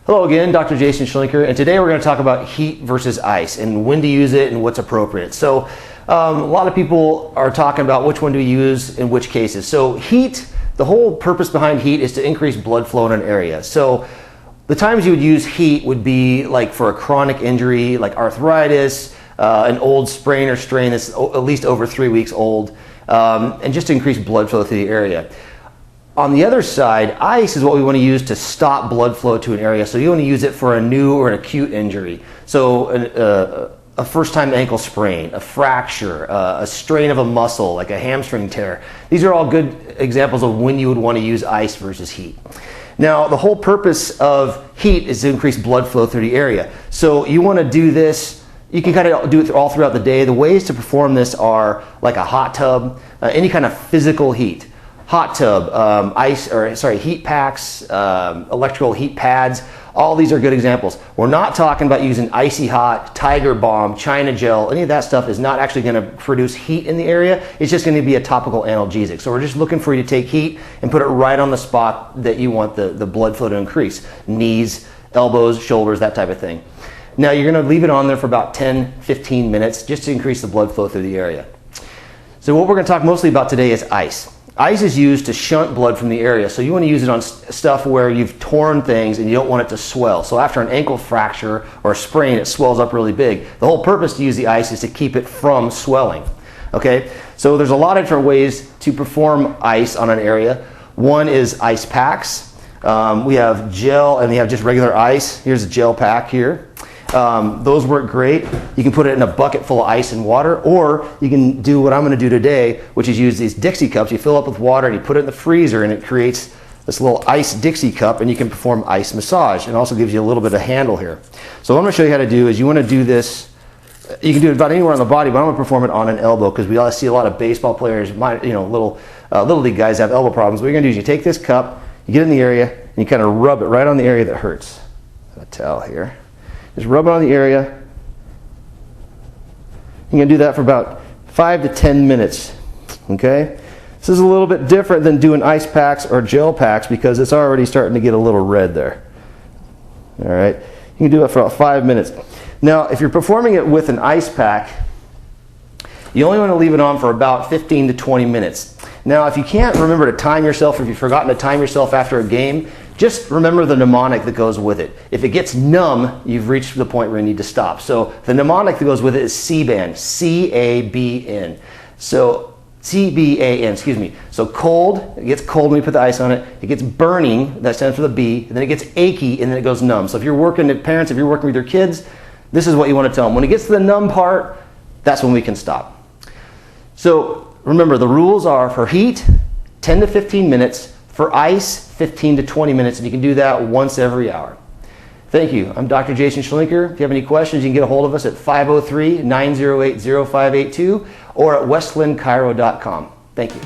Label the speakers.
Speaker 1: Hello again, Dr. Jason Schlenker, and today we're going to talk about heat versus ice and when to use it and what's appropriate. So a lot of people are talking about which one to use in which cases. So heat, the whole purpose behind heat is to increase blood flow in an area. So the times you would use heat would be like for a chronic injury like arthritis, an old sprain or strain that's at least over 3 weeks old, and just to increase blood flow through the area. On the other side, ice is what we want to use to stop blood flow to an area. So you want to use it for a new or an acute injury. So a first-time ankle sprain, a fracture, a strain of a muscle, like a hamstring tear. These are all good examples of when you would want to use ice versus heat. Now, the whole purpose of heat is to increase blood flow through the area. So you want to do this, you can kind of do it all throughout the day. The ways to perform this are like a hot tub, any kind of physical heat. Hot tub, heat packs, electrical heat pads, all these are good examples. We're not talking about using icy hot, Tiger Balm, China gel. Any of that stuff is not actually going to produce heat in the area. It's just going to be a topical analgesic. So we're just looking for you to take heat and put it right on the spot that you want the blood flow to increase. Knees, elbows, shoulders, that type of thing. Now you're going to leave it on there for about 10-15 minutes just to increase the blood flow through the area. So what we're going to talk mostly about today is ice. Ice is used to shunt blood from the area, so you want to use it on stuff where you've torn things and you don't want it to swell. So after an ankle fracture or a sprain, it swells up really big. The whole purpose to use the ice is to keep it from swelling. Okay, so there's a lot of different ways to perform ice on an area. One is ice packs. We have gel and we have just regular ice. Here's a gel pack here. Those work great. You can put it in a bucket full of ice and water, or you can do what I'm going to do today, which is use these Dixie cups. You fill up with water and you put it in the freezer and it creates this little ice Dixie cup, and you can perform ice massage. And also gives you a little bit of handle here. So what I'm going to show you how to do is you want to do this. You can do it about anywhere on the body, but I'm going to perform it on an elbow because we all see a lot of baseball players, little league guys have elbow problems. What you're going to do is you take this cup, you get in the area, and you kind of rub it right on the area that hurts. A towel here. Just rub it on the area. You're going to do that for about 5 to 10 minutes. Okay? This is a little bit different than doing ice packs or gel packs because it's already starting to get a little red there. All right? You can do it for about 5 minutes. Now, if you're performing it with an ice pack, you only want to leave it on for about 15 to 20 minutes. Now, if you can't remember to time yourself, or if you've forgotten to time yourself after a game, just remember the mnemonic that goes with it. If it gets numb, you've reached the point where you need to stop. So the mnemonic that goes with it is C-BAN, C-A-B-N. So C-B-A-N, excuse me. So cold, it gets cold when you put the ice on it. It gets burning, that stands for the B. And then it gets achy, and then it goes numb. So if you're working at parents, if you're working with your kids, this is what you want to tell them. When it gets to the numb part, that's when we can stop. So remember, the rules are for heat, 10 to 15 minutes. For ice, 15 to 20 minutes, and you can do that once every hour. Thank you. I'm Dr. Jason Schlenker. If you have any questions, you can get a hold of us at 503-908-0582 or at westlinnchiro.com. Thank you.